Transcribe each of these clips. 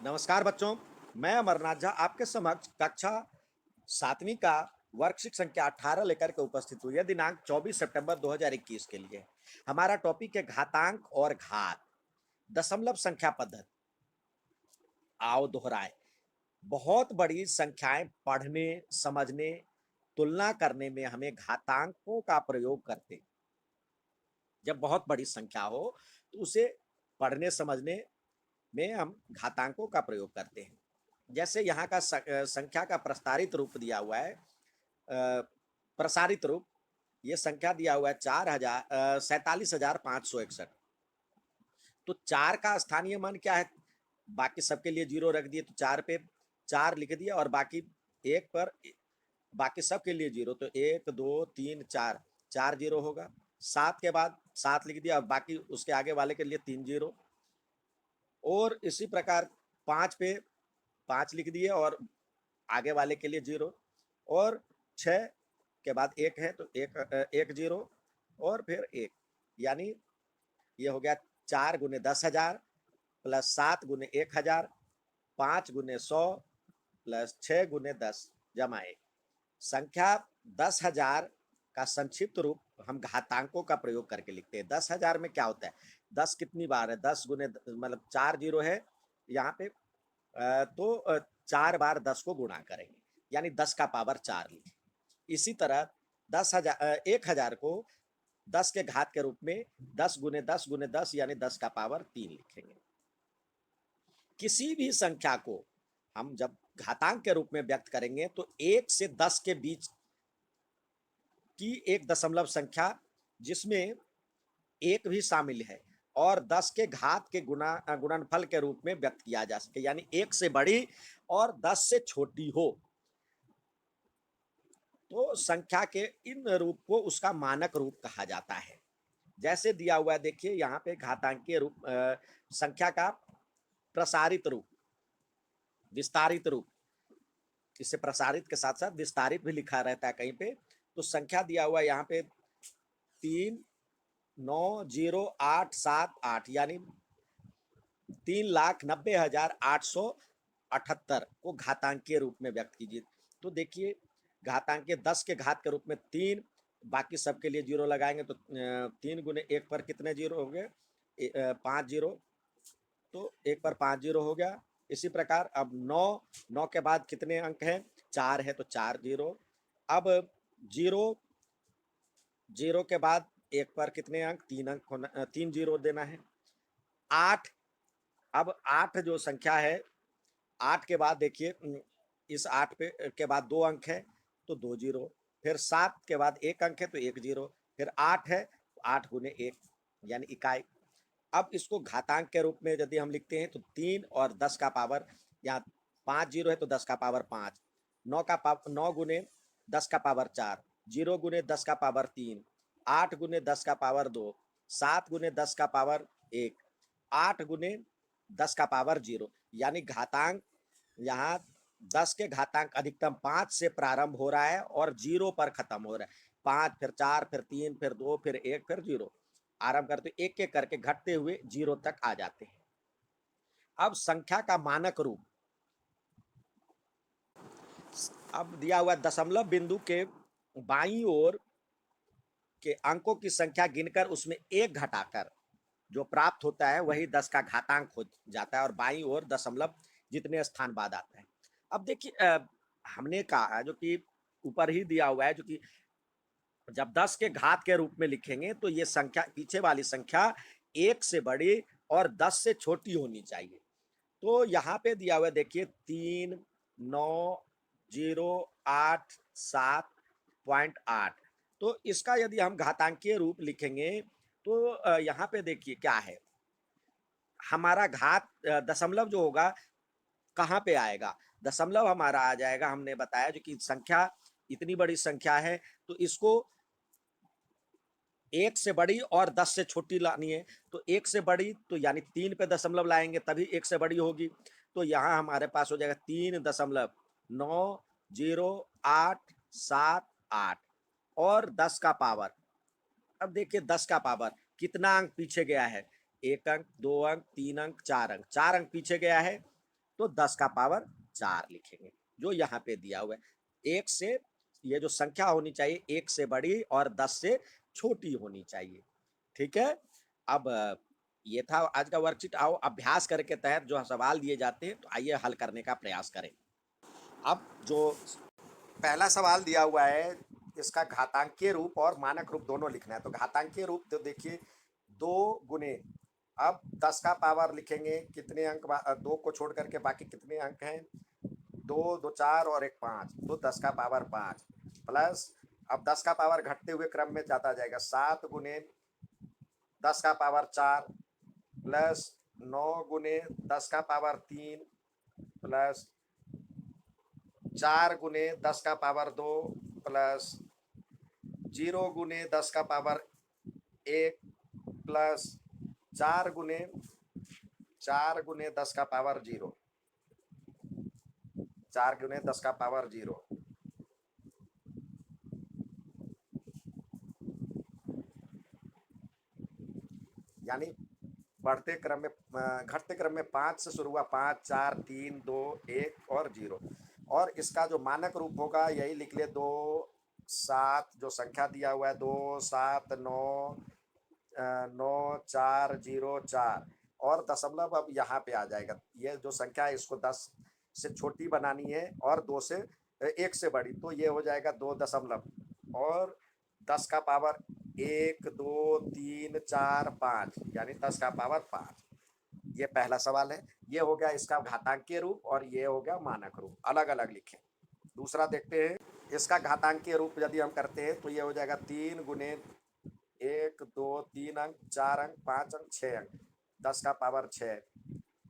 नमस्कार बच्चों, मैं अमरनाथ झा आपके समक्ष कक्षा 7वीं का वर्कशीट संख्या 18 लेकर के उपस्थित हुई है दिनांक 24 सितंबर 2021 के लिए। हमारा टॉपिक है घातांक और घात, दशमलव संख्या पद्धति। आओ दोहराए। बहुत बड़ी संख्याएं पढ़ने, समझने, तुलना करने में हमें घातांकों का प्रयोग करते। जब बहुत बड़ी संख्या हो तो उसे पढ़ने समझने में हम घातांकों का प्रयोग करते हैं। जैसे यहाँ का संख्या का प्रस्तारित रूप दिया हुआ है, प्रसारित रूप। ये संख्या दिया हुआ है 47,561। तो 4 का स्थानीय मान क्या है? बाकी सबके लिए 0 रख दिए, तो 4 पे 4 लिख दिया और बाकी 1 पर बाकी सबके लिए 0, तो 1 2 3 4, 4 0 होगा। 7 के बाद 7 लिख दिया और बाकी उसके आगे वाले के लिए 3 0। और इसी प्रकार 5 पे 5 लिख दिए और आगे वाले के लिए 0। और 6 के बाद 1 है तो 1 0 और फिर 1, यानी ये हो गया 4 गुने 10,000 प्लस 7 गुने 1,000, 5 गुने 100 प्लस 6 गुने 10 जमा 1। संख्या 10,000 का संक्षिप्त रूप हम घातांकों का प्रयोग करके लिखते हैं। 10,000 में क्या होता है? 10 कितनी बार है? 10 गुने मतलब 4 0 है यहाँ पे, तो 4 बार 10 को गुणा करेंगे, यानी 10 का पावर 4 लिखें। इसी तरह 1,000 को 10 के घात के रूप में 10 गुने 10 गुने 10 यानी 10 का पावर 3 लिखेंगे। किसी भी संख्या को हम जब घातांक के रूप में व्यक्त करेंगे तो 1 से 10 के बीच की एक दशमलव संख्या जिसमें 1 भी शामिल है और 10 के घात के गुणनफल के रूप में व्यक्त किया जा सके, यानी 1 से बड़ी और 10 से छोटी हो, तो संख्या के इन रूप को उसका मानक रूप कहा जाता है। जैसे दिया हुआ है, देखिए यहाँ पे घातांकीय रूप, संख्या का प्रसारित रूप, विस्तारित रूप। इसे प्रसारित के साथ साथ विस्तारित भी लिखा रहता है कहीं पे। तो संख्या दिया हुआ है यहाँ पे 3,9,0,8,7,8, यानी 3,90,878 को घातांकीय रूप में व्यक्त कीजिए। तो देखिए घातांकीय 10 के घात के रूप में 3, बाकी सबके लिए 0 लगाएंगे तो 3 गुने 1 पर कितने 0 हो गए? 5 0, तो 1 पर 5 0 हो गया। इसी प्रकार अब 9 के बाद कितने अंक हैं? 4 है तो 4 0। अब 0 0 के बाद 1 पर कितने अंक? 3 अंक होना, 3 0 देना है। 8, अब 8 जो संख्या है, 8 के बाद देखिए इस 8 पे के बाद 2 अंक है तो 2 0। फिर 7 के बाद 1 अंक है तो 1 0। फिर 8 है तो 8 गुने 1 यानी इकाई। अब इसको घातांक के रूप में यदि हम लिखते हैं तो 3 और 10 का पावर, यहाँ 5 0 है तो 10 का पावर 5, 9 गुने 10 का पावर 4, 0 गुने 10 का पावर 3, 8 गुने 10 का पावर 2, 7 गुने 10 का पावर 1, 8 गुने 10 का पावर 0, यानी घातांक यहाँ 10 के घातांक अधिकतम 5 से प्रारंभ हो रहा है और 0 पर खत्म हो रहा है। 5 फिर 4 फिर 3 फिर 2 फिर 1 फिर 0, आरंभ करते एक एक करके घटते हुए 0 तक आ जाते हैं। अब संख्या का मानक रूप, अब दिया हुआ दशमलव बिंदु के बाईं ओर के अंकों की संख्या गिनकर उसमें 1 घटाकर जो प्राप्त होता है वही 10 का घातांक हो जाता है और बाईं ओर दशमलव जितने स्थान बाद आता है। अब देखिए हमने कहा जो कि ऊपर ही दिया हुआ है, जो कि जब 10 के घात के रूप में लिखेंगे तो ये संख्या, पीछे वाली संख्या 1 से बड़ी और 10 से छोटी होनी चाहिए। तो यहाँ पे दिया हुआ है, देखिए 3,9,0,8,7,8। तो इसका यदि हम घातांकीय रूप लिखेंगे तो यहाँ पे देखिए क्या है, हमारा घात दशमलव जो होगा कहाँ पे आएगा? दशमलव हमारा आ जाएगा, हमने बताया जो कि संख्या इतनी बड़ी संख्या है तो इसको 1 से बड़ी और 10 से छोटी लानी है। तो 1 से बड़ी तो यानी 3 पे दशमलव लाएंगे तभी 1 से बड़ी होगी। तो यहाँ हमारे पास हो जाएगा 3,9,0,8,7,8 और 10 का पावर। अब देखिए 10 का पावर कितना अंक पीछे गया है? 1 अंक, 2 अंक, 3 अंक, 4 अंक, 4 अंक पीछे गया है। तो 10 का पावर 4 लिखेंगे जो यहाँ पे दिया हुआ है। एक से ये जो संख्या होनी चाहिए एक से बड़ी और 10 से छोटी होनी चाहिए। ठीक है, अब ये था आज का वर्कशीट। आओ अभ्यास करके तहत जो सवाल दिए जाते हैं तो आइए हल करने का प्रयास करें। अब जो पहला सवाल दिया हुआ है इसका घातांकीय रूप और मानक रूप दोनों लिखना है। तो घातांकीय रूप तो देखिए 2 गुने, अब 10 का पावर लिखेंगे, कितने अंक 2 को छोड़ करके बाकी कितने अंक हैं, 2 2 4 और एक 5, तो 10 का पावर 5 प्लस, अब 10 का पावर घटते हुए क्रम में जाता जाएगा, 7 गुने 10 का पावर 4 प्लस 9 गुने 10 का पावर 3 प्लस 4 गुने 10 का पावर 2 प्लस 0 गुने 10 का पावर 1 प्लस 4 गुने 10 का पावर 0, 4 गुने 10 का पावर 0, यानी बढ़ते क्रम में घटते क्रम में 5 से शुरू हुआ, 5 4 3 2 1 और 0। और इसका जो मानक रूप होगा यही लिख ले, 2 7 जो संख्या दिया हुआ है 2 7 9 9 4 0 4 और दशमलव अब यहाँ पे आ जाएगा। ये जो संख्या है इसको 10 से छोटी बनानी है और 2 से 1 से बड़ी, तो ये हो जाएगा 2 दशमलव और 10 का पावर 1 2 3 4 5 यानी 10 का पावर 5। ये पहला सवाल है, ये हो गया इसका घातांकीय रूप और ये हो गया मानक रूप, अलग अलग लिखें। दूसरा देखते हैं, इसका घातांकीय रूप यदि हम करते हैं तो ये हो जाएगा 3 गुने 1 2 3 अंक 4 अंक 5 अंक 6 अंक 10 का पावर 6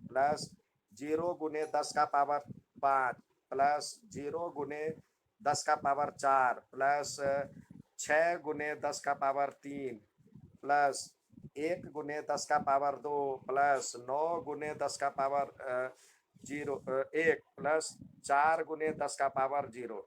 प्लस 0 गुने 10 का पावर 5 प्लस 0 गुने 10 का पावर 4 प्लस 6 गुने 10 का पावर 3 प्लस 1 गुने 10 का पावर 2 प्लस 9 गुने 10 का पावर 1 प्लस 4 गुने 10 का पावर 0।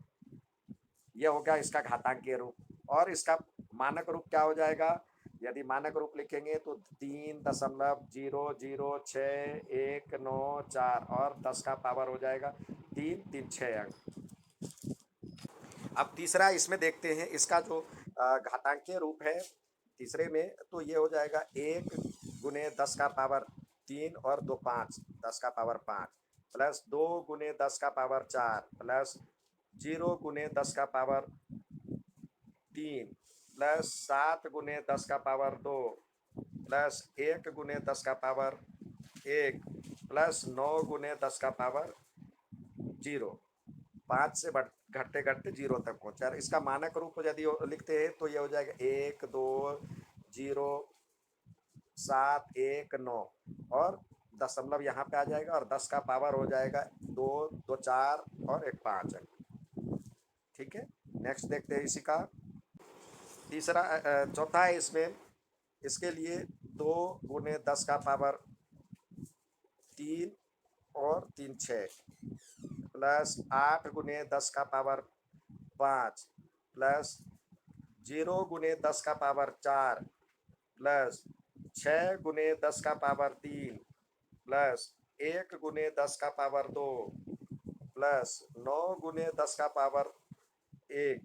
यह हो गया इसका घातांकीय रूप। और इसका मानक रूप क्या हो जाएगा, यदि मानक रूप लिखेंगे तो 3.006 1 9 4 और 10 का पावर हो जाएगा 3 3 6 अंक। अब तीसरा इसमें देखते हैं, इसका जो घातांकीय रूप है तीसरे में, तो ये हो जाएगा 1 गुने 10 का पावर 3 और 2 5 10 का पावर 5 प्लस 2 गुने 10 का पावर 4 प्लस 0 गुने 10 का पावर 3 प्लस 7 गुने 10 का पावर 2 प्लस 1 गुने 10 का पावर 1 प्लस 9 गुने 10 का पावर 0। 5 से घटते घटते 0 तक पहुंचा। इसका मानक रूप यदि लिखते हैं तो ये हो जाएगा 1 2 0 7 1 9 और दशमलव यहाँ पे आ जाएगा और 10 का पावर हो जाएगा 2 2 4 और एक 5 अंक। ठीक है, नेक्स्ट देखते हैं इसी का तीसरा चौथा है इसमें, इसके लिए 2 गुने 10 का पावर 3 और 3 6 प्लस 8 गुने 10 का पावर 5 प्लस 0 गुने 10 का पावर 4 प्लस 6 गुने 10 का पावर 3 प्लस 1 गुने 10 का पावर 2 प्लस 9 गुने 10 का पावर 1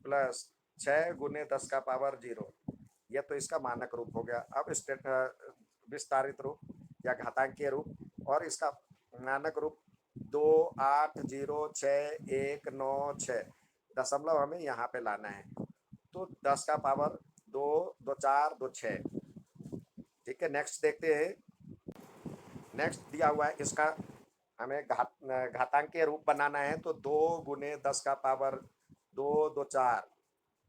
प्लस 6 गुने 10 का पावर 0। यह तो इसका मानक रूप हो गया। अब विस्तारित रूप या घातांकीय रूप, और इसका मानक रूप 2 8 0 6 1 9 6 दशमलव हमें यहाँ पे लाना है, तो 10 का पावर 2 2 4 2 6। ठीक है, नेक्स्ट देखते हैं। नेक्स्ट दिया हुआ है इसका हमें घातांकीय रूप बनाना है, तो 2 गुने 10 का पावर 2 2 4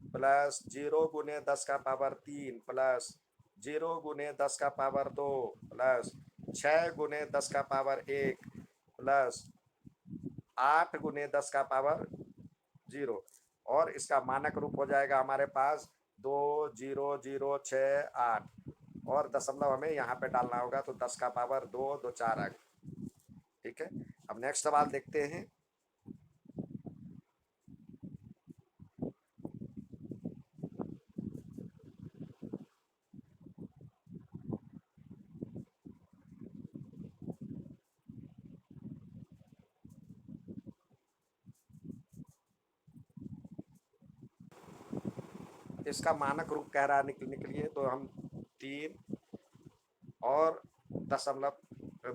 प्लस 0 गुने 10 का पावर 3 प्लस 0 गुने 10 का पावर 2 प्लस 6 गुने 10 का पावर 1 प्लस 8 गुने 10 का पावर 0। और इसका मानक रूप हो जाएगा हमारे पास 2 0 0 6 8 और दशमलव हमें यहाँ पे डालना होगा, तो 10 का पावर 2 2 4 अंक। ठीक है, अब नेक्स्ट सवाल देखते हैं। इसका मानक रूप कह रहा है निकलने के लिए, तो हम 3 और दशमलव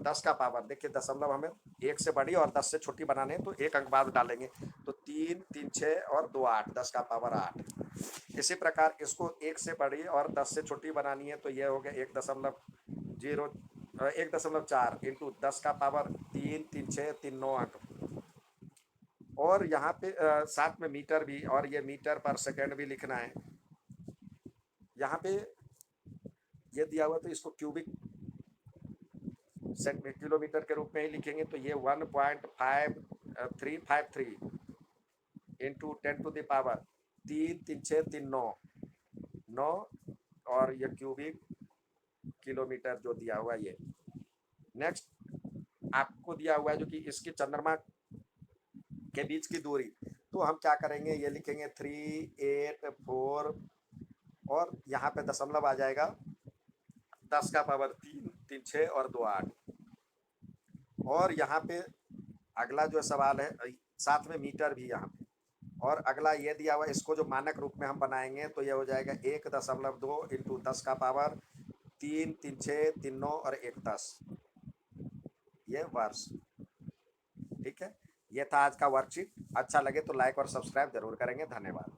10 का पावर, देखिए दशमलव हमें 1 से बड़ी और 10 से छोटी बनाने हैं तो 1 अंक बाद डालेंगे, तो 3 3 6 और 2 8, 10 का पावर 8। इसी प्रकार इसको 1 से बड़ी और 10 से छोटी बनानी है तो ये हो गया 1.4 इंटू 10 का पावर 3 3 6 3 9 अंक। और यहाँ पे साथ में मीटर भी, और ये मीटर पर सेकेंड भी लिखना है। यहाँ पे ये दिया हुआ तो इसको क्यूबिक किलोमीटर के रूप में ही लिखेंगे, तो ये 1.5353 इंटू 10 टू द पावर 3 3 6 3 9 9, और ये क्यूबिक किलोमीटर जो दिया हुआ ये। नेक्स्ट आपको दिया हुआ है जो कि इसकी चंद्रमा के बीच की दूरी, तो हम क्या करेंगे, ये लिखेंगे 384 और यहाँ पे दशमलव आ जाएगा 10 का पावर 3 3 6 और 2 8। और यहाँ पे अगला जो सवाल है साथ में मीटर भी यहाँ पे, और अगला ये दिया हुआ, इसको जो मानक रूप में हम बनाएंगे तो ये हो जाएगा 1.2 इंटू 10 का पावर 3 3 6 3 9 और 1 10, ये वर्ष। ठीक है, ये था आज का वर्कशीट। अच्छा लगे तो लाइक और सब्सक्राइब जरूर करेंगे। धन्यवाद।